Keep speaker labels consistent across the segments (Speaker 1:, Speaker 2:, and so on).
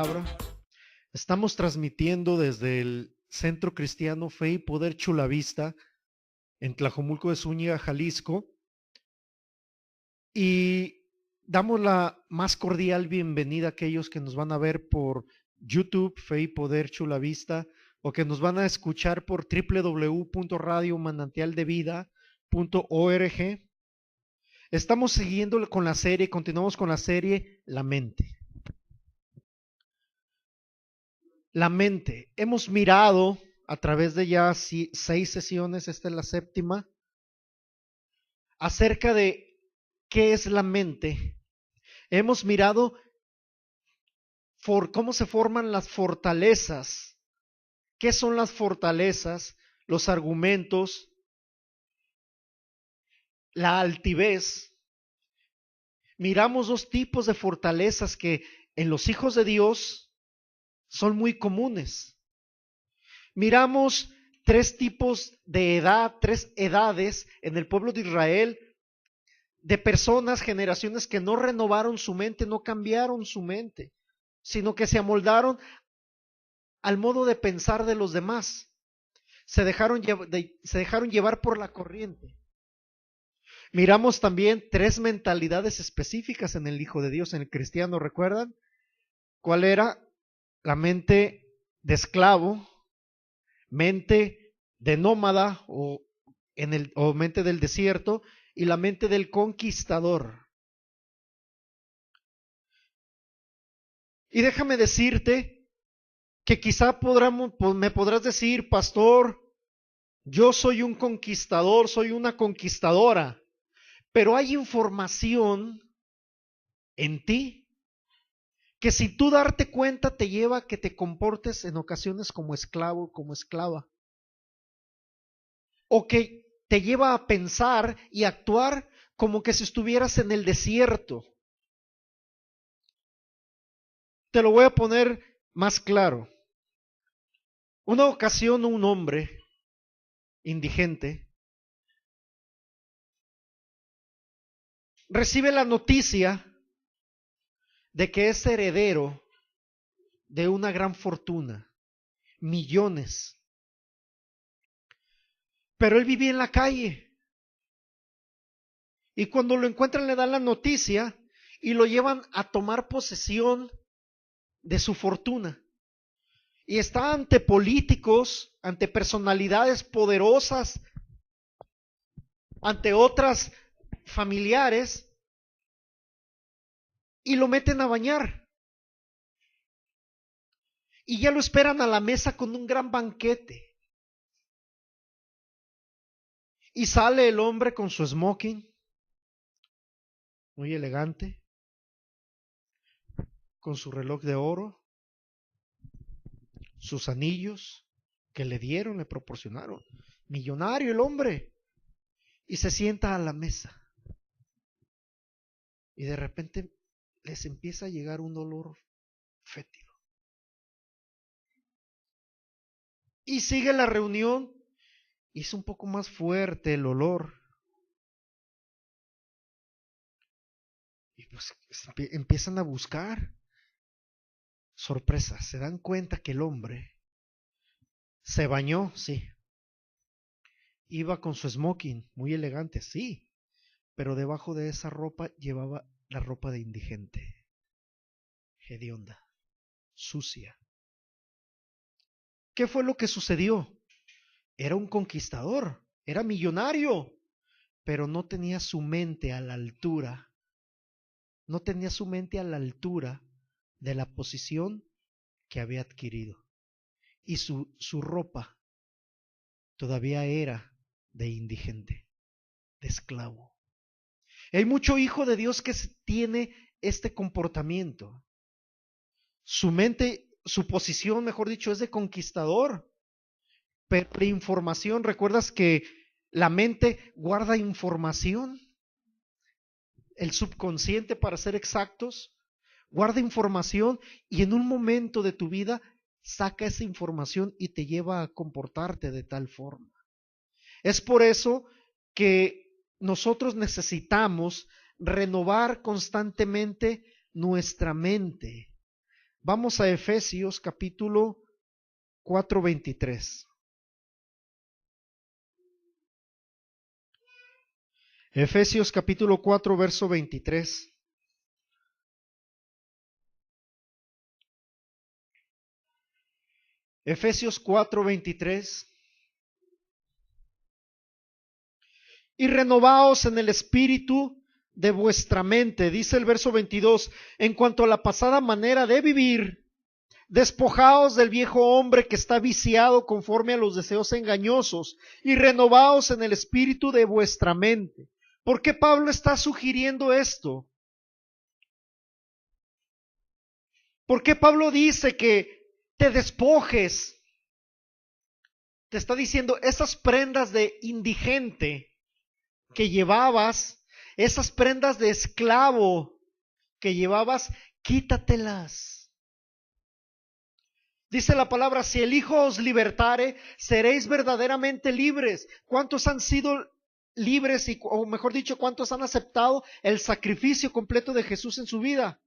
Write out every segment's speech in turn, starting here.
Speaker 1: palabra. Estamos transmitiendo desde el Centro Cristiano Fe y Poder Chula Vista en Tlajomulco de Zúñiga, Jalisco. Y damos la más cordial bienvenida a aquellos que nos van a ver por YouTube, Fe y Poder Chula Vista, o que nos van a escuchar por www.radiomanantialdevida.org. Estamos siguiendo con la serie, continuamos con la serie La Mente. La mente. Hemos mirado a través de ya 6 sesiones, esta es la 7ª, acerca de qué es la mente. Hemos mirado cómo se forman las fortalezas, qué son las fortalezas, los argumentos, la altivez. Miramos 2 tipos de fortalezas que en los hijos de Dios son muy comunes. Miramos 3 tipos de edad, 3 edades en el pueblo de Israel, de personas, generaciones que no renovaron su mente, no cambiaron su mente, sino que se amoldaron al modo de pensar de los demás. Se dejaron llevar por la corriente. Miramos también 3 mentalidades específicas en el Hijo de Dios, en el cristiano, ¿recuerdan? ¿Cuál era? La mente de esclavo, mente de nómada o mente del desierto, y la mente del conquistador. Y déjame decirte que quizá me podrás decir, pastor, yo soy un conquistador, soy una conquistadora, pero hay información en ti que si tú darte cuenta te lleva a que te comportes en ocasiones como esclavo, como esclava. O que te lleva a pensar y actuar como que si estuvieras en el desierto. Te lo voy a poner más claro. Una ocasión un hombre indigente recibe la noticia de que es heredero de una gran fortuna, millones. Pero él vivía en la calle. Y cuando lo encuentran le dan la noticia y lo llevan a tomar posesión de su fortuna. Y está ante políticos, ante personalidades poderosas, ante otras familiares, y lo meten a bañar. Y ya lo esperan a la mesa con un gran banquete. Y sale el hombre con su smoking, muy elegante, con su reloj de oro, sus anillos que le dieron, le proporcionaron. Millonario el hombre. Y se sienta a la mesa. Y de repente les empieza a llegar un olor fétido. Y sigue la reunión y es un poco más fuerte el olor. Y pues empiezan a buscar. Sorpresa, se dan cuenta que el hombre se bañó, sí. Iba con su smoking, muy elegante, sí. Pero debajo de esa ropa llevaba la ropa de indigente, hedionda, sucia. ¿Qué fue lo que sucedió? Era un conquistador, era millonario, pero no tenía su mente a la altura, de la posición que había adquirido. Y su ropa todavía era de indigente, de esclavo. Hay mucho hijo de Dios que tiene este comportamiento. Su mente, su posición, mejor dicho, es de conquistador. Pero la información, ¿recuerdas que la mente guarda información? El subconsciente, para ser exactos, guarda información y en un momento de tu vida saca esa información y te lleva a comportarte de tal forma. Es por eso que nosotros necesitamos renovar constantemente nuestra mente, Vamos a Efesios capítulo 4:23. Efesios capítulo 4, verso 23. Efesios 4:23. Y renovaos en el espíritu de vuestra mente, dice el verso 22, en cuanto a la pasada manera de vivir, despojaos del viejo hombre que está viciado conforme a los deseos engañosos, y renovaos en el espíritu de vuestra mente. ¿Por qué Pablo está sugiriendo esto? ¿Por qué Pablo dice que te despojes? Te está diciendo, esas prendas de indigente que llevabas, esas prendas de esclavo que llevabas, quítatelas. Dice la palabra, si el Hijo os libertare, seréis verdaderamente libres. ¿Cuántos han sido libres, o mejor dicho, cuántos han aceptado el sacrificio completo de Jesús en su vida?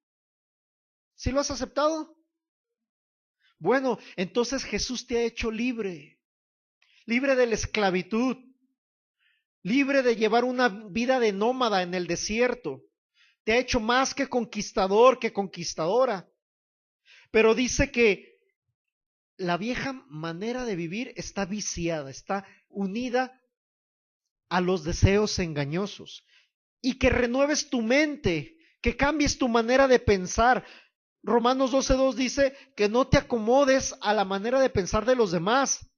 Speaker 1: ¿Sí lo has aceptado? Bueno, entonces Jesús te ha hecho libre, libre de la esclavitud, libre de llevar una vida de nómada en el desierto. Te ha hecho más que conquistador, que conquistadora. Pero dice que la vieja manera de vivir está viciada, está unida a los deseos engañosos. Y que renueves tu mente, que cambies tu manera de pensar. Romanos 12:2 dice que no te acomodes a la manera de pensar de los demás,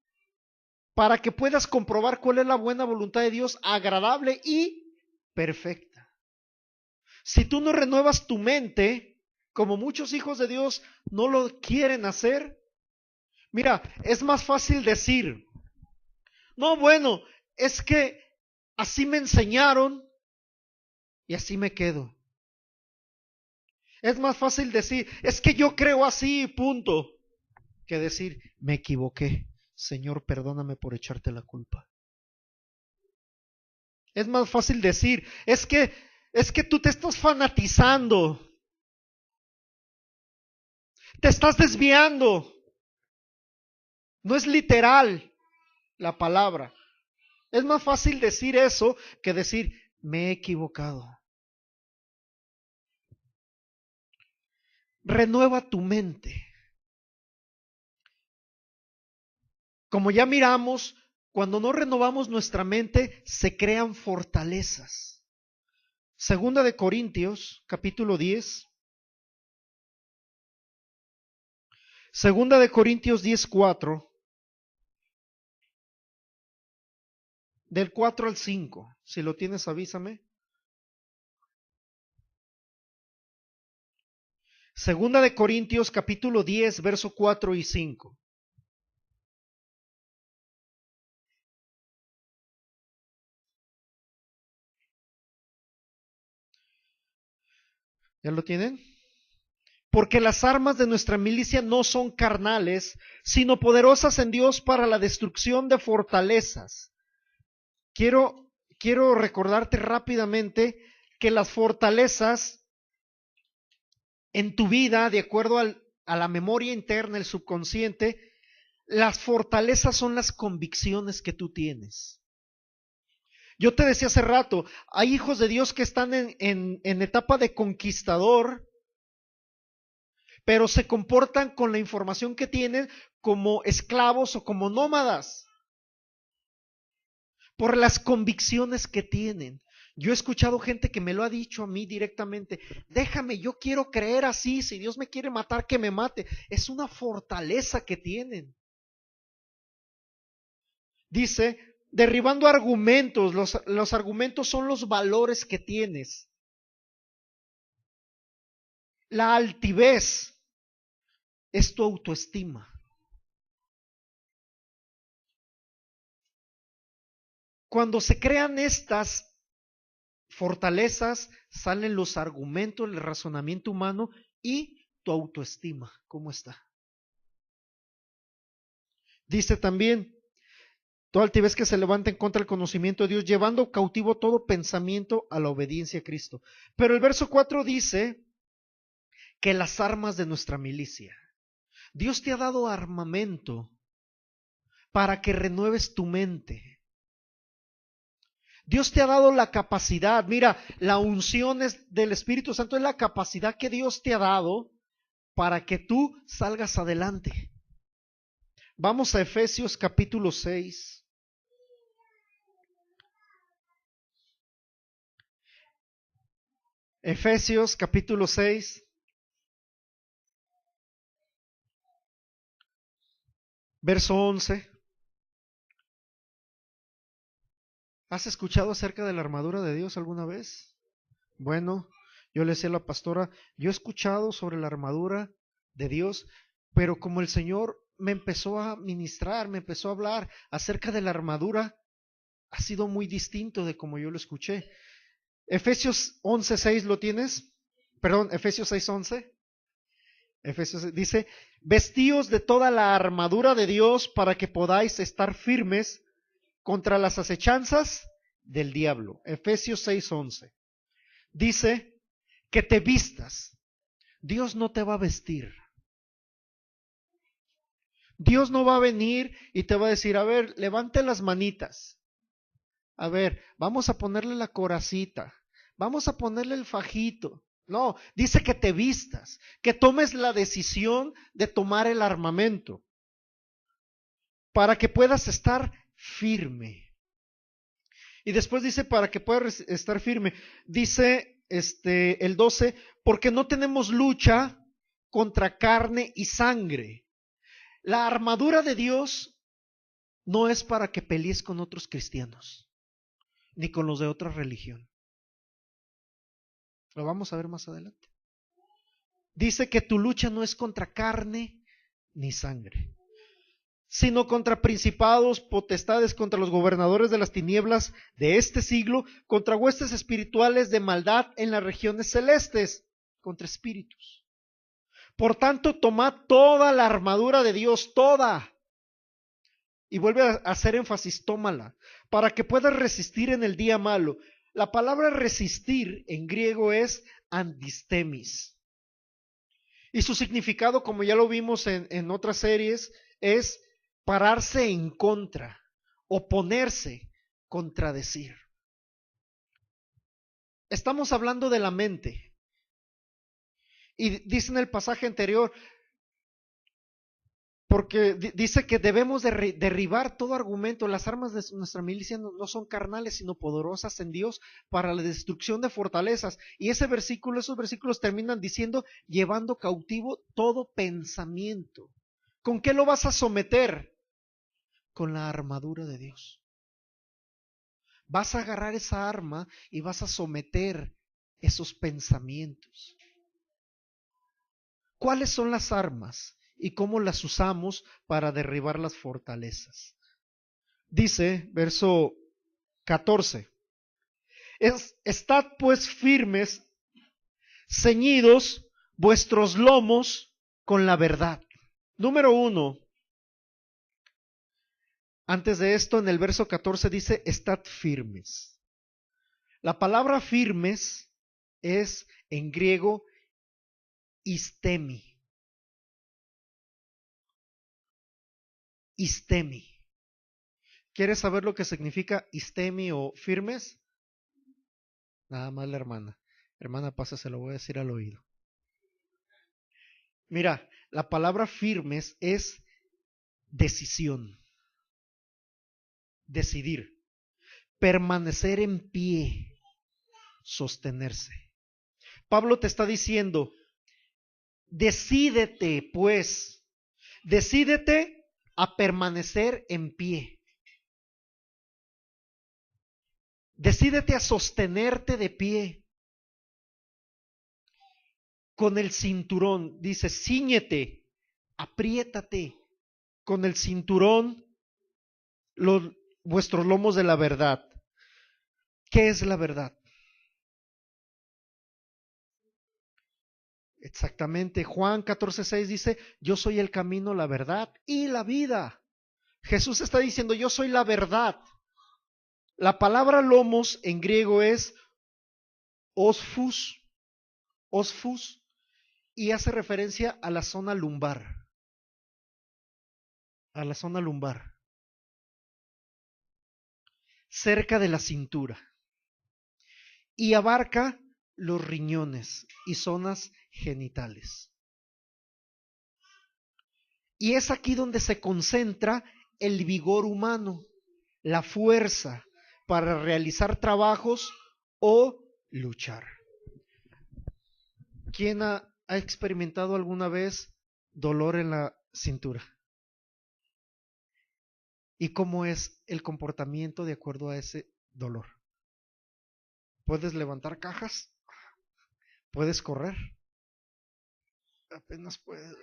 Speaker 1: para que puedas comprobar cuál es la buena voluntad de Dios, agradable y perfecta. Si tú no renuevas tu mente, como muchos hijos de Dios no lo quieren hacer, mira, es más fácil decir, no, bueno, es que así me enseñaron y así me quedo. Es más fácil decir, es que yo creo así, punto, que decir, me equivoqué, Señor, perdóname por echarte la culpa. Es más fácil decir, es que tú te estás fanatizando, te estás desviando. No es literal la palabra. Es más fácil decir eso que decir, me he equivocado. Renueva tu mente. Como ya miramos, cuando no renovamos nuestra mente, se crean fortalezas. Segunda de Corintios, capítulo 10. Segunda de Corintios 10:4. Del 4 al 5. Si lo tienes, avísame. Segunda de Corintios, capítulo 10, verso 4 y 5. ¿Ya lo tienen? Porque las armas de nuestra milicia no son carnales, sino poderosas en Dios para la destrucción de fortalezas. Quiero recordarte rápidamente que las fortalezas en tu vida, de acuerdo a la memoria interna, el subconsciente, las fortalezas son las convicciones que tú tienes. Yo te decía hace rato, hay hijos de Dios que están en etapa de conquistador, pero se comportan con la información que tienen como esclavos o como nómadas, por las convicciones que tienen. Yo he escuchado gente que me lo ha dicho a mí directamente, déjame, yo quiero creer así, si Dios me quiere matar, que me mate. Es una fortaleza que tienen. Dice, derribando argumentos, los argumentos son los valores que tienes. La altivez es tu autoestima. Cuando se crean estas fortalezas, salen los argumentos, el razonamiento humano y tu autoestima. ¿Cómo está? Dice también, toda altivez que se levanta en contra del conocimiento de Dios, llevando cautivo todo pensamiento a la obediencia a Cristo. Pero el verso 4 dice que las armas de nuestra milicia. Dios te ha dado armamento para que renueves tu mente. Dios te ha dado la capacidad. Mira, la unción del Espíritu Santo es la capacidad que Dios te ha dado para que tú salgas adelante. Vamos a Efesios capítulo 6. Efesios capítulo 6. Verso 11. ¿Has escuchado acerca de la armadura de Dios alguna vez? Bueno, yo le decía a la pastora, yo he escuchado sobre la armadura de Dios, pero como el Señor me empezó a ministrar, me empezó a hablar acerca de la armadura, ha sido muy distinto de como yo lo escuché. Efesios 11:6, ¿lo tienes? Perdón, Efesios 6:11. Efesios dice, vestíos de toda la armadura de Dios para que podáis estar firmes contra las acechanzas del diablo. Efesios 6:11. Dice que te vistas. Dios no te va a vestir. Dios no va a venir y te va a decir, a ver, levante las manitas. A ver, vamos a ponerle la coracita. Vamos a ponerle el fajito. No, dice que te vistas, que tomes la decisión de tomar el armamento para que puedas estar firme. Y después dice, para que puedas estar firme, dice el 12, porque no tenemos lucha contra carne y sangre. La armadura de Dios no es para que pelees con otros cristianos, ni con los de otra religión. Lo vamos a ver más adelante. Dice que tu lucha no es contra carne ni sangre, sino contra principados, potestades, contra los gobernadores de las tinieblas de este siglo, contra huestes espirituales de maldad en las regiones celestes, contra espíritus. Por tanto, tomad toda la armadura de Dios, toda. Y vuelve a hacer énfasis, tómala, para que puedas resistir en el día malo. La palabra resistir en griego es antistemis. Y su significado, como ya lo vimos en otras series, es pararse en contra, oponerse, contradecir. Estamos hablando de la mente. Y dice en el pasaje anterior, porque dice que debemos derribar todo argumento. Las armas de nuestra milicia no son carnales, sino poderosas en Dios para la destrucción de fortalezas. Y esos versículos terminan diciendo, llevando cautivo todo pensamiento. ¿Con qué lo vas a someter? Con la armadura de Dios. Vas a agarrar esa arma y vas a someter esos pensamientos. ¿Cuáles son las armas? Y cómo las usamos para derribar las fortalezas. Dice, verso 14, estad pues firmes, ceñidos vuestros lomos con la verdad. Número 1, antes de esto en el verso 14 dice, estad firmes. La palabra firmes es en griego istemi. Istemi. ¿Quieres saber lo que significa istemi o firmes? Nada más la hermana. Hermana, pasa, se lo voy a decir al oído. Mira, la palabra firmes es decisión. Decidir. Permanecer en pie. Sostenerse. Pablo te está diciendo, decídete pues. Decídete a permanecer en pie. Decídete a sostenerte de pie. Con el cinturón, dice, cíñete, apriétate con el cinturón vuestros lomos de la verdad. ¿Qué es la verdad? Exactamente, Juan 14:6 dice, yo soy el camino, la verdad y la vida. Jesús está diciendo, yo soy la verdad. La palabra lomos en griego es osfus, y hace referencia a la zona lumbar. A la zona lumbar. Cerca de la cintura. Y abarca los riñones y zonas genitales. Y es aquí donde se concentra el vigor humano, la fuerza para realizar trabajos o luchar. ¿Quién ha experimentado alguna vez dolor en la cintura? ¿Y cómo es el comportamiento de acuerdo a ese dolor? ¿Puedes levantar cajas? ¿Puedes correr? Apenas puedes.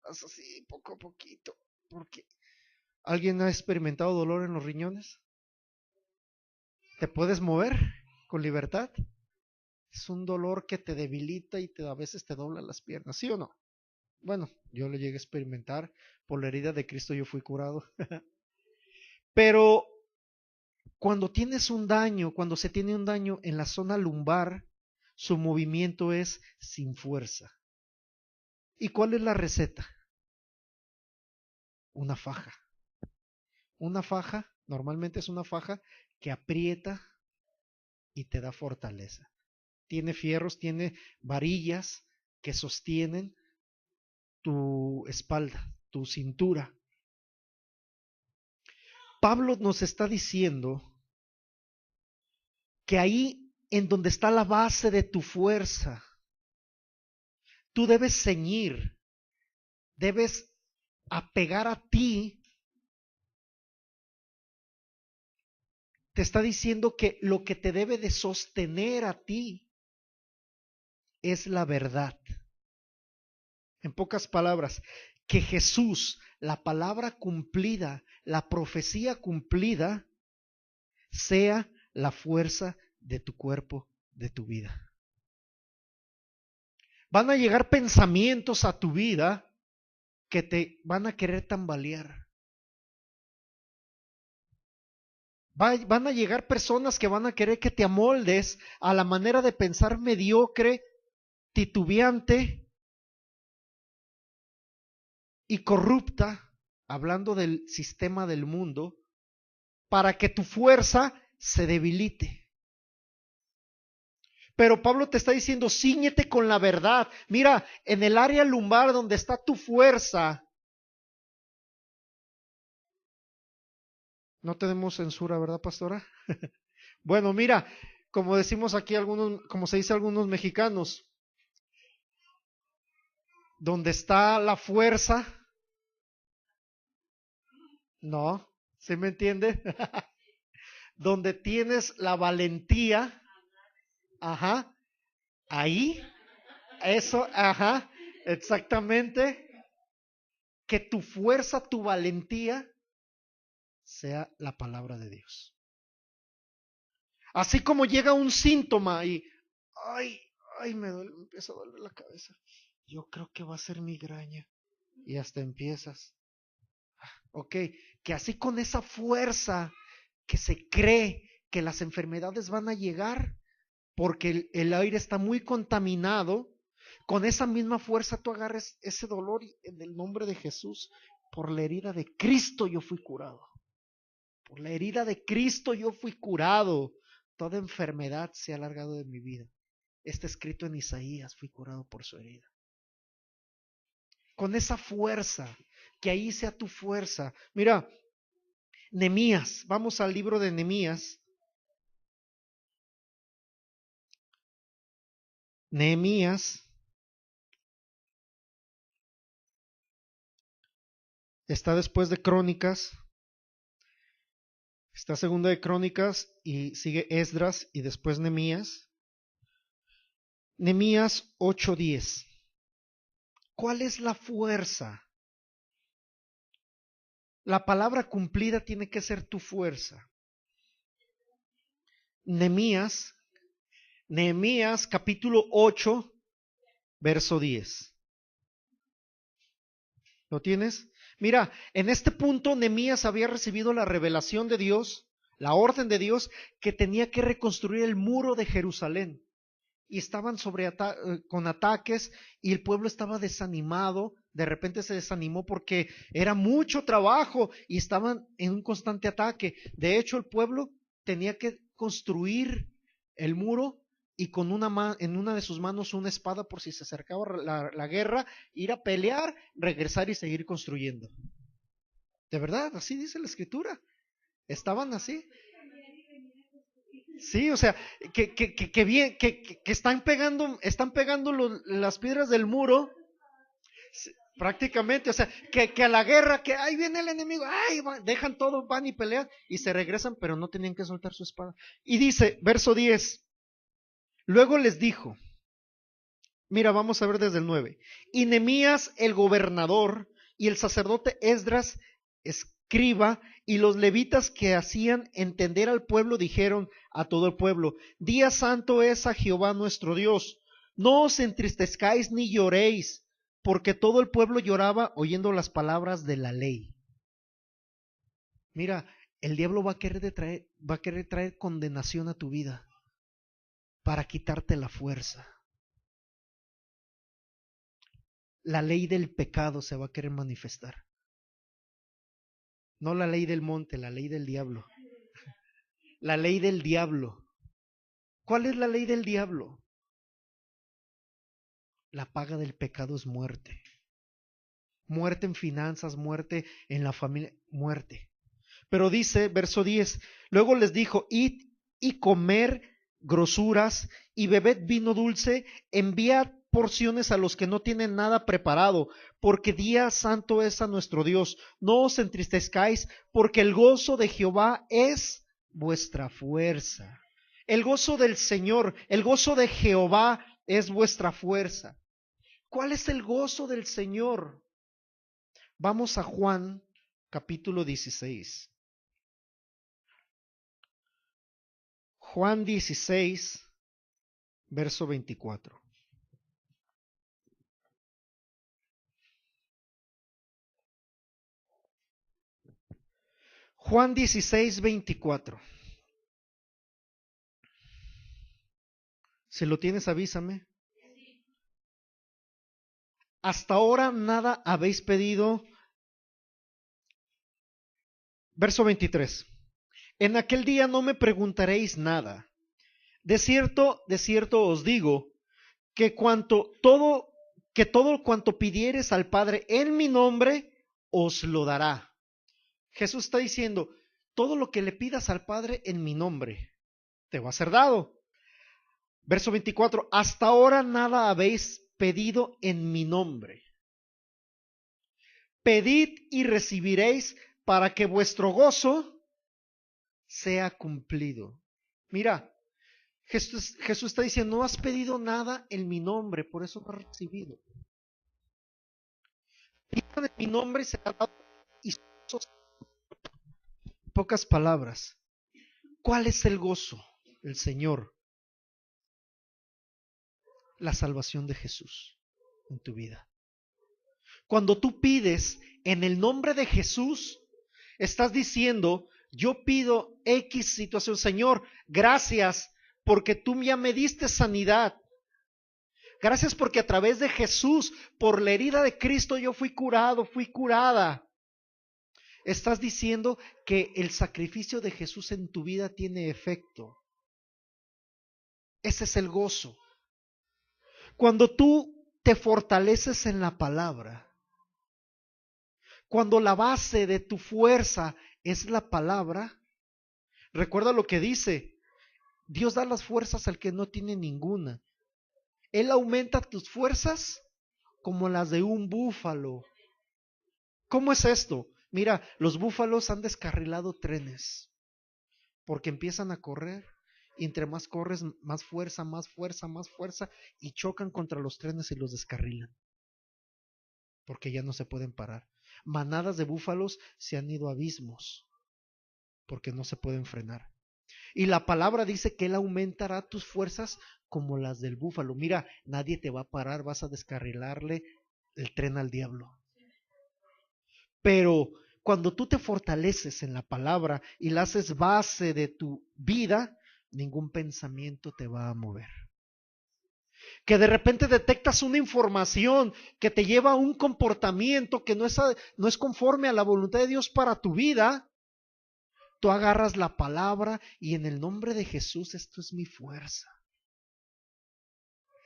Speaker 1: Haz así, poco a poquito. Porque ¿alguien ha experimentado dolor en los riñones? ¿Te puedes mover con libertad? Es un dolor que te debilita y a veces te dobla las piernas, ¿sí o no? Bueno, yo lo llegué a experimentar. Por la herida de Cristo yo fui curado. Pero cuando tienes un daño, cuando se tiene un daño en la zona lumbar, su movimiento es sin fuerza. ¿Y cuál es la receta? Una faja. Una faja, normalmente es una faja que aprieta y te da fortaleza. Tiene fierros, tiene varillas que sostienen tu espalda, tu cintura. Pablo nos está diciendo que ahí en donde está la base de tu fuerza, tú debes ceñir, debes apegar a ti. Te está diciendo que lo que te debe de sostener a ti es la verdad. En pocas palabras, que Jesús, la palabra cumplida, la profecía cumplida, sea la fuerza de tu cuerpo, de tu vida. Van a llegar pensamientos a tu vida que te van a querer tambalear. Van a llegar personas que van a querer que te amoldes a la manera de pensar mediocre, titubeante y corrupta, hablando del sistema del mundo, para que tu fuerza se debilite. Pero Pablo te está diciendo, cíñete con la verdad. Mira, en el área lumbar donde está tu fuerza. No tenemos censura, ¿verdad, pastora? Bueno, mira, como decimos aquí algunos, como se dice algunos mexicanos, donde está la fuerza, no, ¿sí me entiende? Donde tienes la valentía, ajá, ahí, eso, ajá, exactamente, que tu fuerza, tu valentía sea la palabra de Dios. Así como llega un síntoma y, ay, me duele, me empieza a doler la cabeza. Yo creo que va a ser migraña. Y hasta empiezas. Ok, que así con esa fuerza que se cree que las enfermedades van a llegar porque el aire está muy contaminado, con esa misma fuerza tú agarres ese dolor y en el nombre de Jesús, por la herida de Cristo yo fui curado. Por la herida de Cristo yo fui curado. Toda enfermedad se ha alargado de mi vida. Está escrito en Isaías, fui curado por su herida. Con esa fuerza, que ahí sea tu fuerza. Mira, Nehemías, vamos al libro de Nehemías. Nehemías está después de Crónicas, está segunda de Crónicas y sigue Esdras y después Nehemías. Nehemías 8:10. ¿Cuál es la fuerza? La palabra cumplida tiene que ser tu fuerza. Nehemías capítulo 8, verso 10. ¿Lo tienes? Mira, en este punto Nehemías había recibido la revelación de Dios, la orden de Dios, que tenía que reconstruir el muro de Jerusalén. y estaban con ataques y el pueblo estaba desanimado. De repente se desanimó porque era mucho trabajo y estaban en un constante ataque. De hecho, el pueblo tenía que construir el muro y con en una de sus manos una espada por si se acercaba la guerra, ir a pelear, regresar y seguir construyendo. De verdad, así dice la escritura. Estaban así. Sí, o sea, que bien, que están pegando las piedras del muro, prácticamente, o sea, que a la guerra, que ahí viene el enemigo, ay, dejan todo, van y pelean y se regresan, pero no tenían que soltar su espada. Y dice, verso 10, luego les dijo, mira, vamos a ver desde el 9, y Nehemías el gobernador y el sacerdote Esdras escriba y los levitas que hacían entender al pueblo dijeron a todo el pueblo, día santo es a Jehová nuestro Dios, no os entristezcáis ni lloréis, porque todo el pueblo lloraba oyendo las palabras de la ley. Mira, el diablo va a querer traer condenación a tu vida para quitarte la fuerza. La ley del pecado se va a querer manifestar. No la ley del monte, la ley del diablo. La ley del diablo. ¿Cuál es la ley del diablo? La paga del pecado es muerte. Muerte en finanzas, muerte en la familia, muerte. Pero dice, verso 10, luego les dijo, id y comer grosuras y bebed vino dulce, enviad porciones a los que no tienen nada preparado, porque día santo es a nuestro Dios. No os entristezcáis, porque el gozo de Jehová es vuestra fuerza. El gozo del Señor, el gozo de Jehová es vuestra fuerza. ¿Cuál es el gozo del Señor? Vamos a Juan capítulo 16. Juan 16, verso 24. Juan 16, 24. Si lo tienes, avísame. Hasta ahora nada habéis pedido. Verso 23. En aquel día no me preguntaréis nada. De cierto os digo, que todo cuanto pidiereis al Padre en mi nombre, os lo dará. Jesús está diciendo, todo lo que le pidas al Padre en mi nombre, te va a ser dado. Verso 24, hasta ahora nada habéis pedido en mi nombre. Pedid y recibiréis para que vuestro gozo sea cumplido. Mira, Jesús está diciendo, no has pedido nada en mi nombre, por eso no has recibido. Pidan en mi nombre y será dado. Y pocas palabras, ¿cuál es el gozo del Señor? La salvación de Jesús en tu vida. Cuando tú pides en el nombre de Jesús, estás diciendo, yo pido X situación, Señor, gracias porque tú ya me diste sanidad. Gracias porque a través de Jesús, por la herida de Cristo, yo fui curado, fui curada. Estás diciendo que el sacrificio de Jesús en tu vida tiene efecto. Ese es el gozo. Cuando tú te fortaleces en la palabra, cuando la base de tu fuerza es la palabra, recuerda lo que dice, Dios da las fuerzas al que no tiene ninguna. Él aumenta tus fuerzas como las de un búfalo. ¿Cómo es esto? Mira, los búfalos han descarrilado trenes porque empiezan a correr y entre más corres, más fuerza, más fuerza, más fuerza y chocan contra los trenes y los descarrilan porque ya no se pueden parar. Manadas de búfalos se han ido a abismos porque no se pueden frenar. Y la palabra dice que Él aumentará tus fuerzas como las del búfalo. Mira, nadie te va a parar, vas a descarrilarle el tren al diablo. Pero cuando tú te fortaleces en la palabra y la haces base de tu vida, ningún pensamiento te va a mover. que de repente detectas una información que te lleva a un comportamiento que no es conforme a la voluntad de Dios para tu vida, tú agarras la palabra y en el nombre de Jesús, esto es mi fuerza.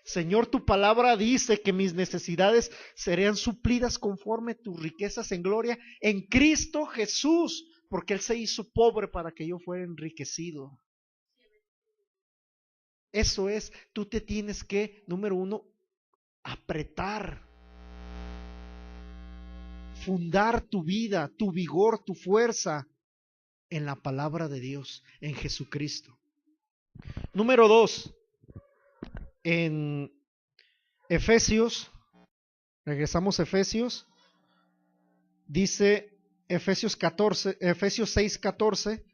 Speaker 1: Señor, tu palabra dice que mis necesidades serían suplidas conforme a tus riquezas en gloria en Cristo Jesús, porque Él se hizo pobre para que yo fuera enriquecido. Eso es, tú te tienes que, número uno, apretar, fundar tu vida, tu vigor, tu fuerza en la palabra de Dios, en Jesucristo. Número dos, en Efesios, regresamos a Efesios, dice Efesios 6:14,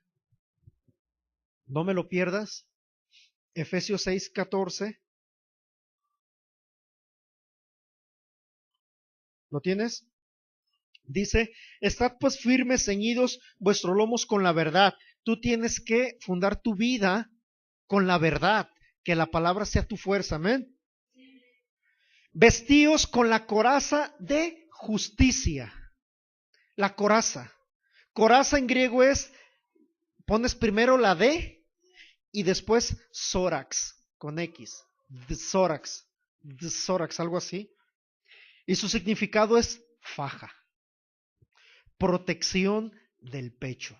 Speaker 1: no me lo pierdas, Efesios 6:14, ¿lo tienes? Dice, estad pues firmes, ceñidos vuestros lomos con la verdad. Tú tienes que fundar tu vida con la verdad, que la palabra sea tu fuerza, amén. Vestíos con la coraza de justicia. La coraza. Coraza en griego es, pones primero la D y después sórax, con X. Sórax, algo así. Y su significado es faja. Protección del pecho.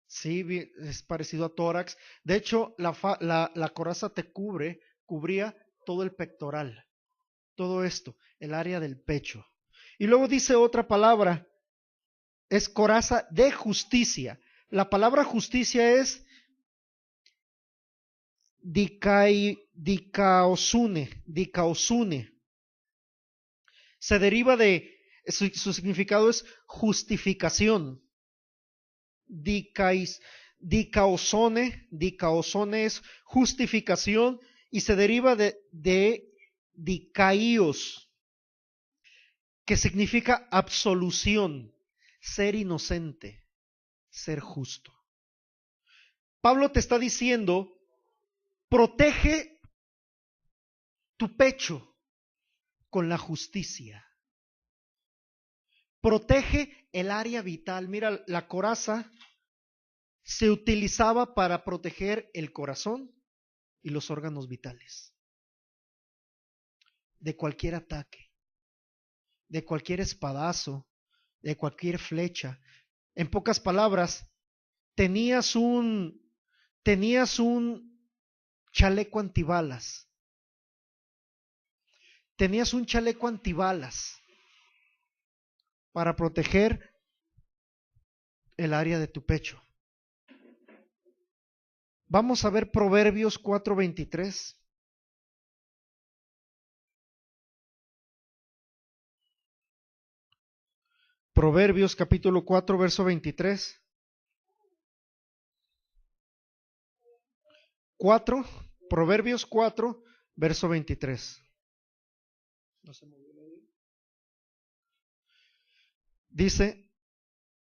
Speaker 1: Sí, es parecido a tórax. De hecho, la coraza te cubría todo el pectoral, todo esto, el área del pecho. Y luego dice otra palabra, es coraza de justicia. La palabra justicia es dikaosune. Se deriva de, su significado es justificación. Dikaosone es justificación y se deriva de dikaios, que significa absolución, ser inocente, ser justo. Pablo te está diciendo, protege tu pecho con la justicia. Protege el área vital. Mira, la coraza se utilizaba para proteger el corazón y los órganos vitales de cualquier ataque, de cualquier espadazo, de cualquier flecha. En pocas palabras, tenías un chaleco antibalas. Tenías un chaleco antibalas para proteger el área de tu pecho. Vamos a ver Proverbios 4:23. Proverbios capítulo 4, verso 23. 4, Proverbios 4, verso 23. Dice,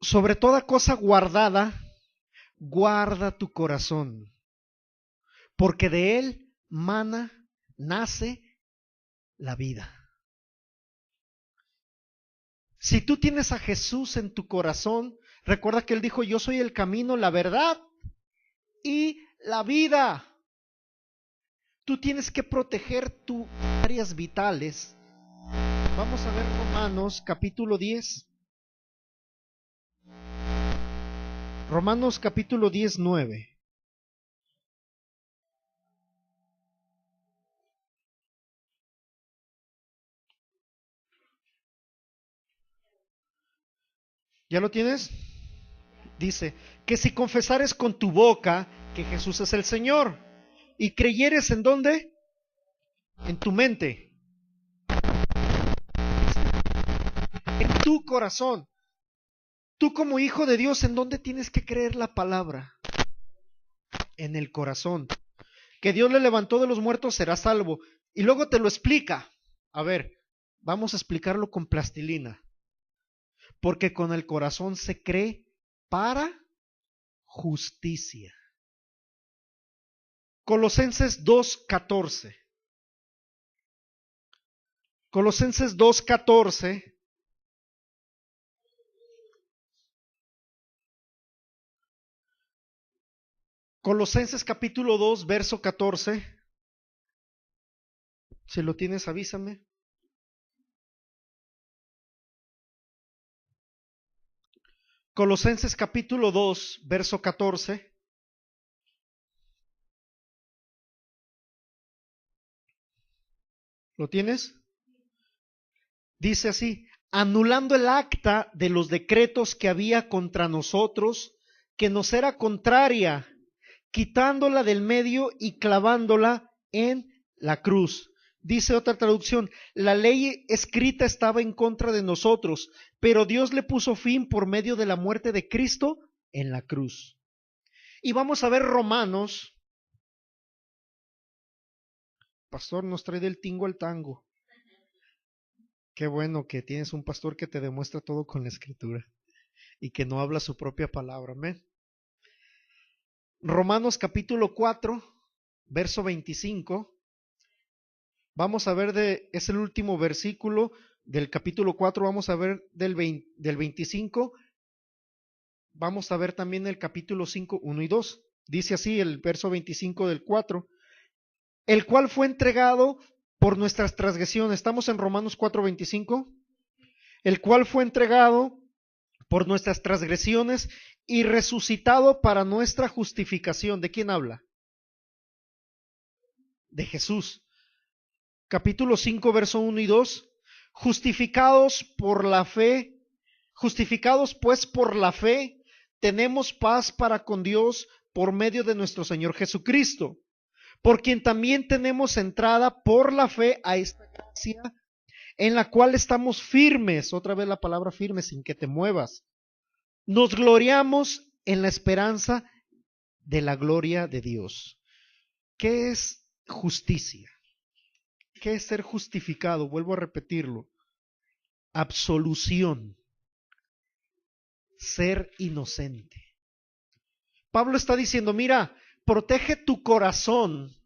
Speaker 1: sobre toda cosa guardada, guarda tu corazón, porque de él nace la vida. Si tú tienes a Jesús en tu corazón, recuerda que Él dijo, yo soy el camino, la verdad y la vida. Tú tienes que proteger tus áreas vitales. Vamos a ver Romanos capítulo 10. Romanos capítulo 10, 9. ¿Ya lo tienes? Dice, que si confesares con tu boca que Jesús es el Señor y creyeres en ¿dónde? En tu mente, en tu corazón. Tú como hijo de Dios, ¿en dónde tienes que creer la palabra? En el corazón. Que Dios le levantó de los muertos, será salvo. Y luego te lo explica. A ver, vamos a explicarlo con plastilina. Porque con el corazón se cree para justicia. Colosenses 2:14. Colosenses 2:14. Colosenses capítulo 2, verso 14. Si lo tienes, avísame. Colosenses capítulo 2, verso 14. ¿Lo tienes? Dice así: anulando el acta de los decretos que había contra nosotros, que nos era contraria, quitándola del medio y clavándola en la cruz. Dice otra traducción: la ley escrita estaba en contra de nosotros, pero Dios le puso fin por medio de la muerte de Cristo en la cruz. Y vamos a ver Romanos. Pastor, nos trae del tingo al tango. Qué bueno que tienes un pastor que te demuestra todo con la escritura y que no habla su propia palabra. Amén. Romanos capítulo 4, verso 25. Vamos a ver es el último versículo del capítulo 4, vamos a ver del 25. Vamos a ver también el capítulo 5, 1 y 2. Dice así el verso 25 del 4. El cual fue entregado por nuestras transgresiones. Estamos en Romanos 4:25. El cual fue entregado por nuestras transgresiones y resucitado para nuestra justificación. ¿De quién habla? De Jesús. Capítulo 5, verso 1 y 2. Justificados pues por la fe, tenemos paz para con Dios por medio de nuestro Señor Jesucristo, por quien también tenemos entrada por la fe a esta gracia, en la cual estamos firmes. Otra vez la palabra firme, sin que te muevas. Nos gloriamos en la esperanza de la gloria de Dios. ¿Qué es justicia? ¿Qué es ser justificado? Vuelvo a repetirlo. Absolución. Ser inocente. Pablo está diciendo, mira, protege tu corazón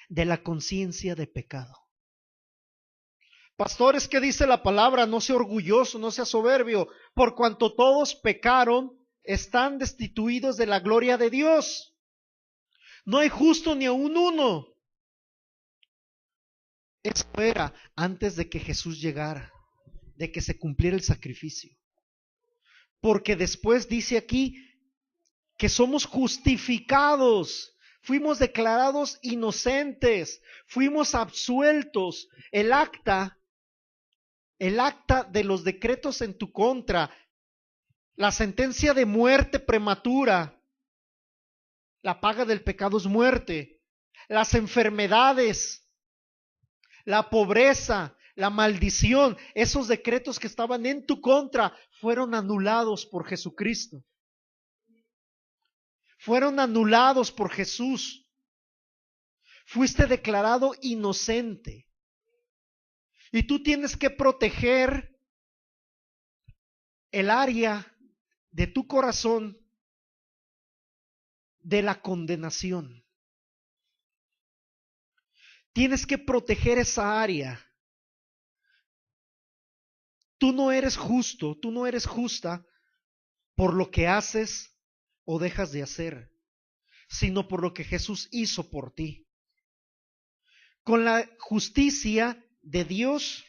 Speaker 1: de la conciencia de pecado. Pastores, ¿qué dice la palabra? No sea orgulloso, no sea soberbio, por cuanto todos pecaron, están destituidos de la gloria de Dios. No hay justo ni aun uno. Eso era antes de que Jesús llegara, de que se cumpliera el sacrificio. Porque después dice aquí que somos justificados, fuimos declarados inocentes, fuimos absueltos. El acta de los decretos en tu contra, la sentencia de muerte prematura, la paga del pecado es muerte, las enfermedades, la pobreza, la maldición, esos decretos que estaban en tu contra fueron anulados por Jesucristo. Fueron anulados por Jesús. Fuiste declarado inocente. Y tú tienes que proteger el área de tu corazón de la condenación. Tienes que proteger esa área. Tú no eres justo, tú no eres justa por lo que haces o dejas de hacer, sino por lo que Jesús hizo por ti. Con la justicia de Dios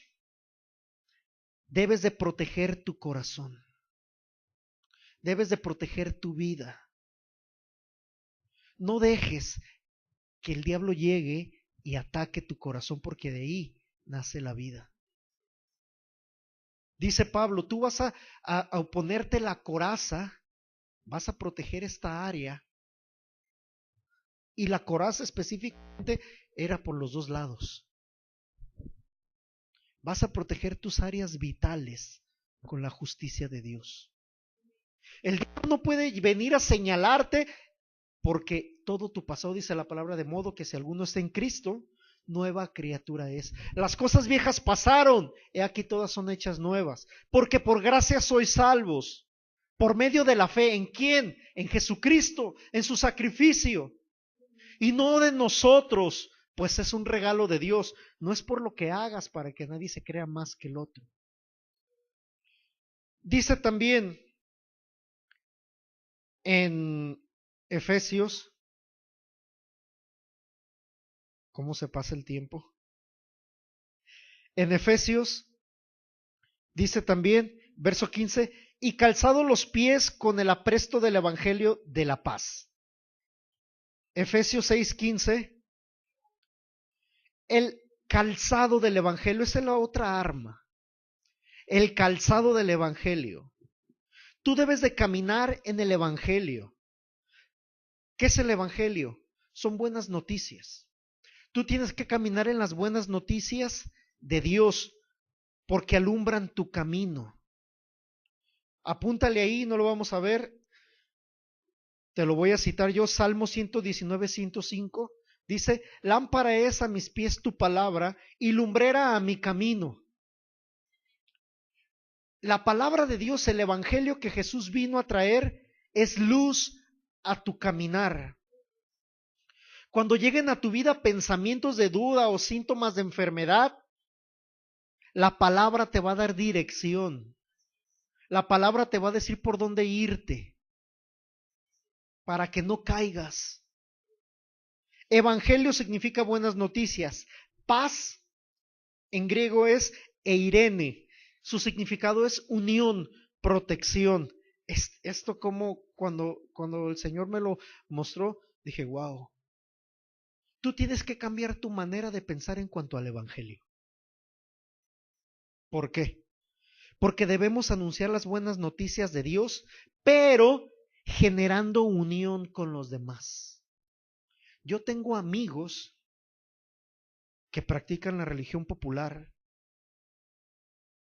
Speaker 1: debes de proteger tu corazón. Debes de proteger tu vida. No dejes que el diablo llegue y ataque tu corazón, porque de ahí nace la vida. Dice Pablo, tú vas a ponerte la coraza, vas a proteger esta área. Y la coraza específicamente era por los dos lados. Vas a proteger tus áreas vitales con la justicia de Dios. El diablo no puede venir a señalarte, porque todo tu pasado, dice la palabra, de modo que si alguno está en Cristo, nueva criatura es. Las cosas viejas pasaron, he aquí todas son hechas nuevas. Porque por gracia sois salvos, por medio de la fe. ¿En quién? En Jesucristo, en su sacrificio. y no de nosotros, pues es un regalo de Dios. No es por lo que hagas para que nadie se crea más que el otro. Dice también en Efesios, ¿cómo se pasa el tiempo? En Efesios dice también, verso 15, y calzado los pies con el apresto del evangelio de la paz. Efesios 6:15, el calzado del evangelio, esa es la otra arma. El calzado del evangelio. Tú debes de caminar en el evangelio. ¿Qué es el evangelio? Son buenas noticias. Tú tienes que caminar en las buenas noticias de Dios, porque alumbran tu camino. Apúntale ahí, no lo vamos a ver. Te lo voy a citar yo, Salmo 119, 105. Dice, lámpara es a mis pies tu palabra y lumbrera a mi camino. La palabra de Dios, el evangelio que Jesús vino a traer, es luz a tu caminar. Cuando lleguen a tu vida pensamientos de duda o síntomas de enfermedad, la palabra te va a dar dirección. La palabra te va a decir por dónde irte, para que no caigas. Evangelio significa buenas noticias. Paz en griego es eirene. Su significado es unión, protección. Esto como cuando el Señor me lo mostró, dije, wow. Tú tienes que cambiar tu manera de pensar en cuanto al evangelio. ¿Por qué? Porque debemos anunciar las buenas noticias de Dios, pero generando unión con los demás. Yo tengo amigos que practican la religión popular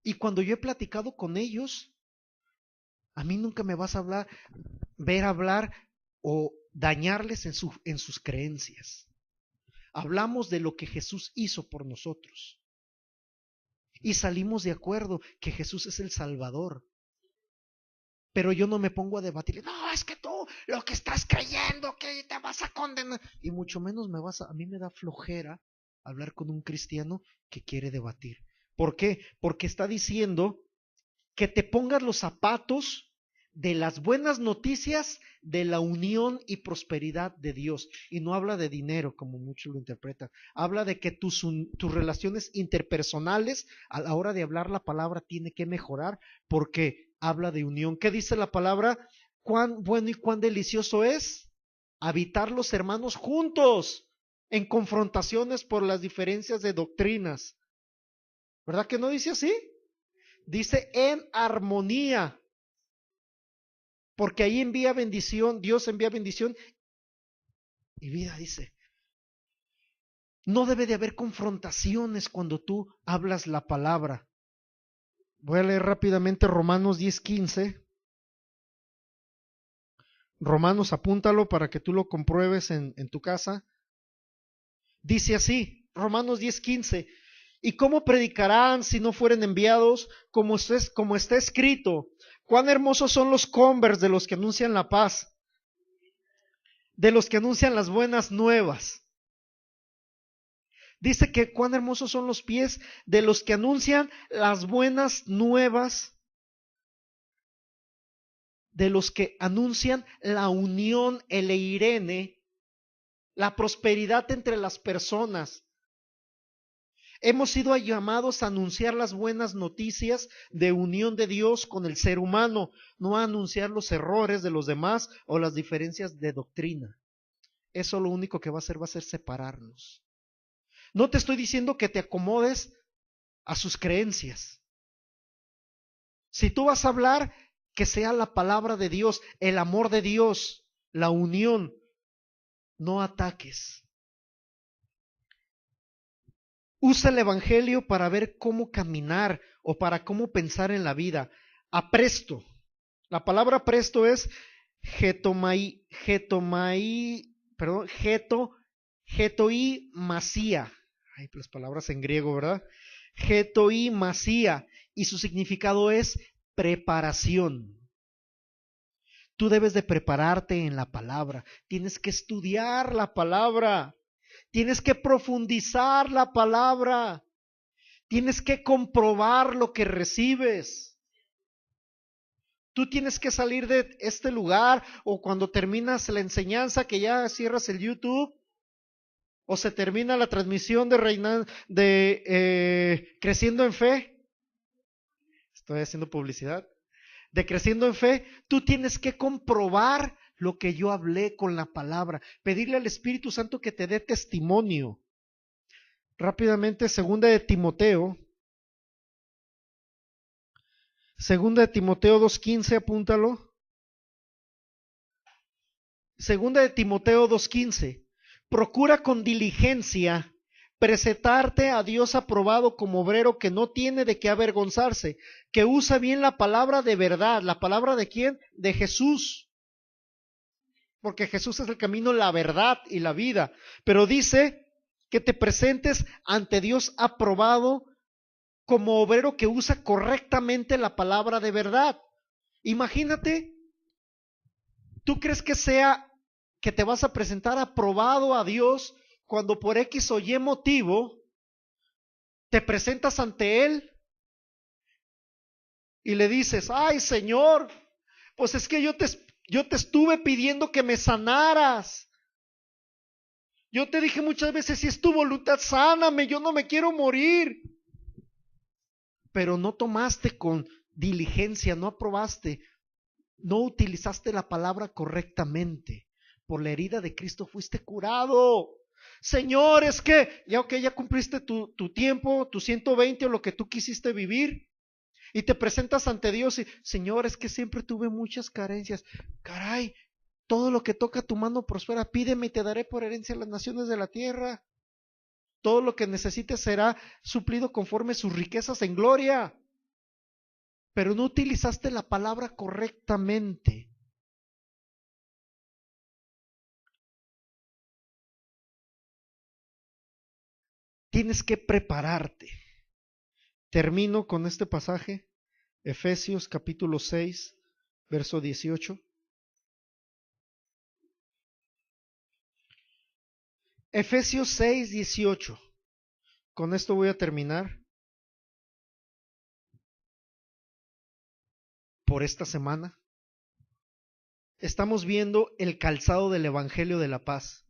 Speaker 1: y cuando yo he platicado con ellos, a mí nunca me vas a ver hablar o dañarles en sus creencias. Hablamos de lo que Jesús hizo por nosotros y salimos de acuerdo que Jesús es el Salvador. Pero yo no me pongo a debatir, no, es que tú lo que estás creyendo, que te vas a condenar. Y mucho menos a mí me da flojera hablar con un cristiano que quiere debatir. ¿Por qué? Porque está diciendo que te pongas los zapatos de las buenas noticias de la unión y prosperidad de Dios. Y no habla de dinero, como muchos lo interpretan. Habla de que tus relaciones interpersonales, a la hora de hablar la palabra, tiene que mejorar porque habla de unión. ¿Qué dice la palabra? Cuán bueno y cuán delicioso es habitar los hermanos juntos en confrontaciones por las diferencias de doctrinas. ¿Verdad que no dice así? Dice en armonía. Porque ahí envía bendición, Dios envía bendición y vida, dice. No debe de haber confrontaciones cuando tú hablas la palabra. Voy a leer rápidamente Romanos 10:15. Romanos, apúntalo para que tú lo compruebes en tu casa. Dice así, Romanos 10:15. ¿Y cómo predicarán si no fueren enviados? Como está escrito, cuán hermosos son los converts de los que anuncian la paz, de los que anuncian las buenas nuevas. Dice que cuán hermosos son los pies de los que anuncian las buenas nuevas, de los que anuncian la unión, el eirene, la prosperidad entre las personas. Hemos sido llamados a anunciar las buenas noticias de unión de Dios con el ser humano, no a anunciar los errores de los demás o las diferencias de doctrina. Eso lo único que va a hacer separarnos. No te estoy diciendo que te acomodes a sus creencias. Si tú vas a hablar, que sea la palabra de Dios, el amor de Dios, la unión, no ataques. Usa el evangelio para ver cómo caminar o para cómo pensar en la vida. Apresto. La palabra presto es getoimasía. Ay, las palabras en griego, ¿verdad? Getoimasía. Y su significado es preparación. Tú debes de prepararte en la palabra. Tienes que estudiar la palabra. Tienes que profundizar la palabra. Tienes que comprobar lo que recibes. Tú tienes que salir de este lugar, o cuando terminas la enseñanza, que ya cierras el YouTube, o se termina la transmisión de Creciendo en Fe. Estoy haciendo publicidad. De Creciendo en Fe, tú tienes que comprobar lo que yo hablé con la palabra. Pedirle al Espíritu Santo que te dé testimonio. Rápidamente, segunda de Timoteo 2:15, apúntalo. Segunda de Timoteo 2:15. Procura con diligencia presentarte a Dios aprobado como obrero que no tiene de qué avergonzarse, que usa bien la palabra de verdad. ¿La palabra de quién? De Jesús. Porque Jesús es el camino, la verdad y la vida. Pero dice que te presentes ante Dios aprobado como obrero que usa correctamente la palabra de verdad. Imagínate, ¿tú crees que te vas a presentar aprobado a Dios cuando por X o Y motivo te presentas ante Él y le dices: ay, Señor, pues es que yo te estuve pidiendo que me sanaras? Yo te dije muchas veces: si es tu voluntad, sáname, yo no me quiero morir. Pero no tomaste con diligencia, no aprobaste, no utilizaste la palabra correctamente. Por la herida de Cristo fuiste curado. Señor, es que ya cumpliste tu tiempo, tu 120 o lo que tú quisiste vivir, y te presentas ante Dios y: Señor, es que siempre tuve muchas carencias. Caray, todo lo que toca tu mano prospera. Pídeme y te daré por herencia las naciones de la tierra. Todo lo que necesites será suplido conforme sus riquezas en gloria. Pero no utilizaste la palabra correctamente. Tienes que prepararte. Termino con este pasaje, Efesios capítulo 6, verso 18. Efesios 6, 18. Con esto voy a terminar por esta semana. Estamos viendo el calzado del Evangelio de la Paz,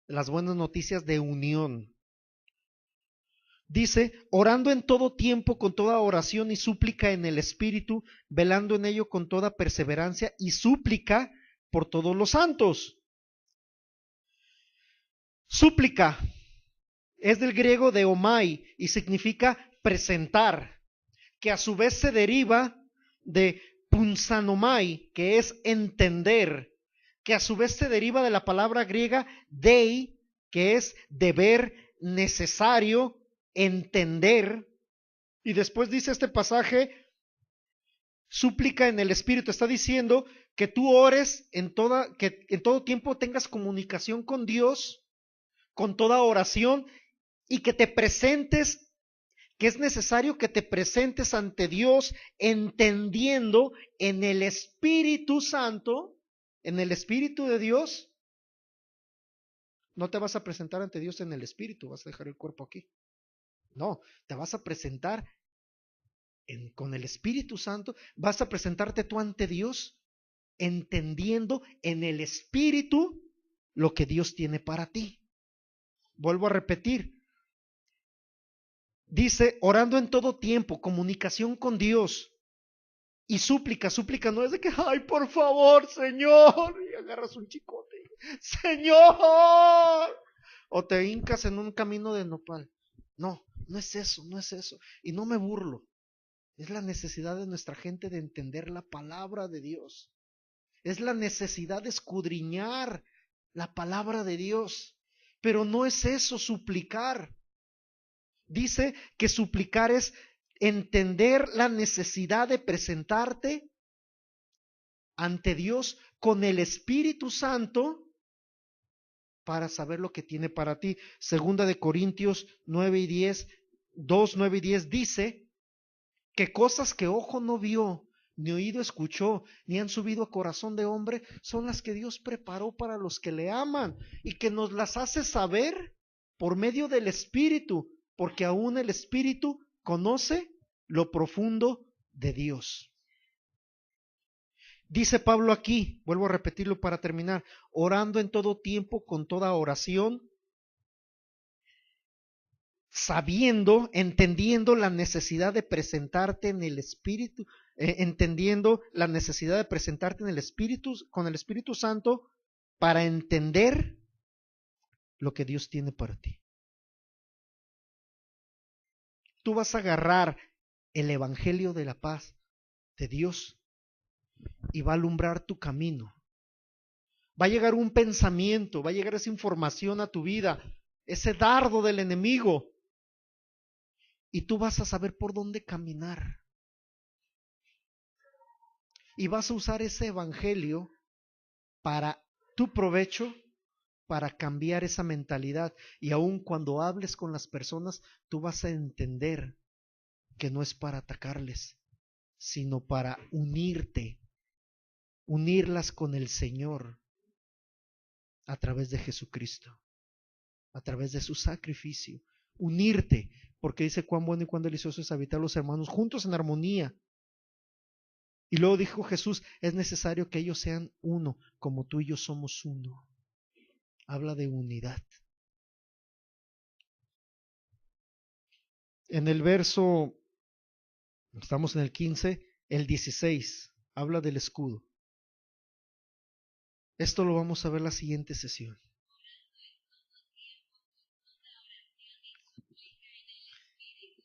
Speaker 1: las buenas noticias de unión. Dice: orando en todo tiempo con toda oración y súplica en el Espíritu, velando en ello con toda perseverancia y súplica por todos los santos. Súplica es del griego deomai y significa presentar, que a su vez se deriva de punsanomai, que es entender, que a su vez se deriva de la palabra griega dei, que es deber, necesario, entender. Y después dice este pasaje: súplica en el Espíritu. Está diciendo que tú ores que en todo tiempo tengas comunicación con Dios, con toda oración, y que te presentes, que es necesario que te presentes ante Dios entendiendo en el Espíritu Santo, en el Espíritu de Dios. No te vas a presentar ante Dios en el Espíritu, vas a dejar el cuerpo aquí. No, te vas a presentar con el Espíritu Santo, vas a presentarte tú ante Dios entendiendo en el Espíritu lo que Dios tiene para ti. Vuelvo a repetir. Dice: orando en todo tiempo, comunicación con Dios. Y súplica no es de que: ay, por favor, Señor, y agarras un chicote, Señor, o te hincas en un camino de nopal. No, no es eso. Y no me burlo. Es la necesidad de nuestra gente de entender la palabra de Dios. Es la necesidad de escudriñar la palabra de Dios. Pero no es eso suplicar. Dice que suplicar es entender la necesidad de presentarte ante Dios con el Espíritu Santo para saber lo que tiene para ti. Segunda de Corintios 9 y 10, 2, 9 y 10 dice que cosas que ojo no vio, ni oído escuchó, ni han subido a corazón de hombre, son las que Dios preparó para los que le aman y que nos las hace saber por medio del Espíritu, porque aún el Espíritu conoce lo profundo de Dios. Dice Pablo aquí, vuelvo a repetirlo para terminar, orando en todo tiempo con toda oración, sabiendo, entendiendo la necesidad de presentarte en el Espíritu, entendiendo la necesidad de presentarte en el Espíritu, con el Espíritu Santo, para entender lo que Dios tiene para ti. Tú vas a agarrar el Evangelio de la paz de Dios y va a alumbrar tu camino. Va a llegar un pensamiento, va a llegar esa información a tu vida, ese dardo del enemigo, y tú vas a saber por dónde caminar. Y vas a usar ese evangelio para tu provecho, para cambiar esa mentalidad. Y aun cuando hables con las personas, tú vas a entender que no es para atacarles, sino para unirte, unirlas con el Señor a través de Jesucristo, a través de su sacrificio. Unirte, porque dice cuán bueno y cuán delicioso es habitar los hermanos juntos en armonía. Y luego dijo Jesús, es necesario que ellos sean uno, como tú y yo somos uno. Habla de unidad. En el verso, estamos en el 15, el 16, habla del escudo. Esto lo vamos a ver la siguiente sesión.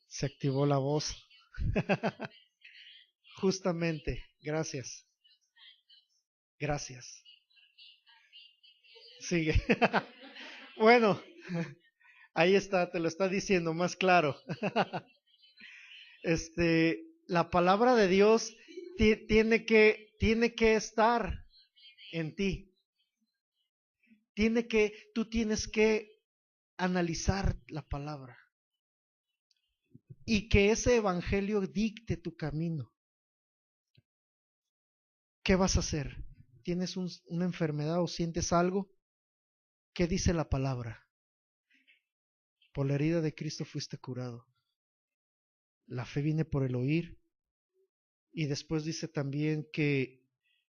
Speaker 1: Se activó la voz. Justamente, gracias. Gracias. Sigue. Bueno, ahí está, te lo está diciendo más claro. La palabra de Dios tiene que estar en ti. Tú tienes que analizar la palabra y que ese evangelio dicte tu camino. ¿Qué vas a hacer? ¿Tienes una enfermedad o sientes algo? ¿Qué dice la palabra? Por la herida de Cristo fuiste curado. La fe viene por el oír. Y después dice también que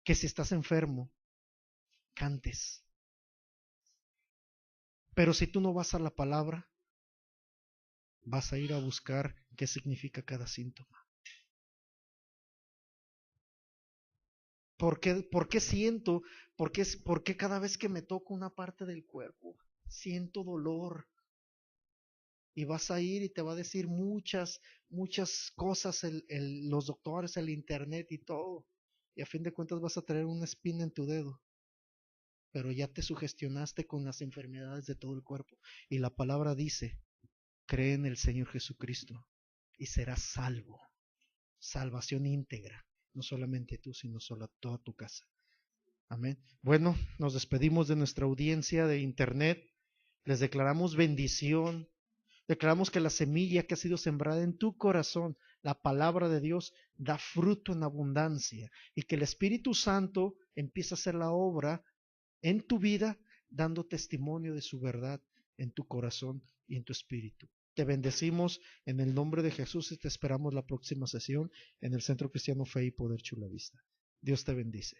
Speaker 1: si estás enfermo, cantes. Pero si tú no vas a la palabra, vas a ir a buscar qué significa cada síntoma. ¿Por qué siento? ¿Por qué cada vez que me toco una parte del cuerpo siento dolor? Y vas a ir y te va a decir muchas cosas los doctores, el internet y todo. Y a fin de cuentas vas a tener una espina en tu dedo. Pero ya te sugestionaste con las enfermedades de todo el cuerpo. Y la palabra dice, cree en el Señor Jesucristo y serás salvo. Salvación íntegra. No solamente tú, sino toda tu casa. Amén. Bueno, nos despedimos de nuestra audiencia de internet. Les declaramos bendición. Declaramos que la semilla que ha sido sembrada en tu corazón, la palabra de Dios, da fruto en abundancia. Y que el Espíritu Santo empieza a hacer la obra en tu vida, dando testimonio de su verdad en tu corazón y en tu espíritu. Te bendecimos en el nombre de Jesús y te esperamos la próxima sesión en el Centro Cristiano Fe y Poder Chula Vista. Dios te bendice.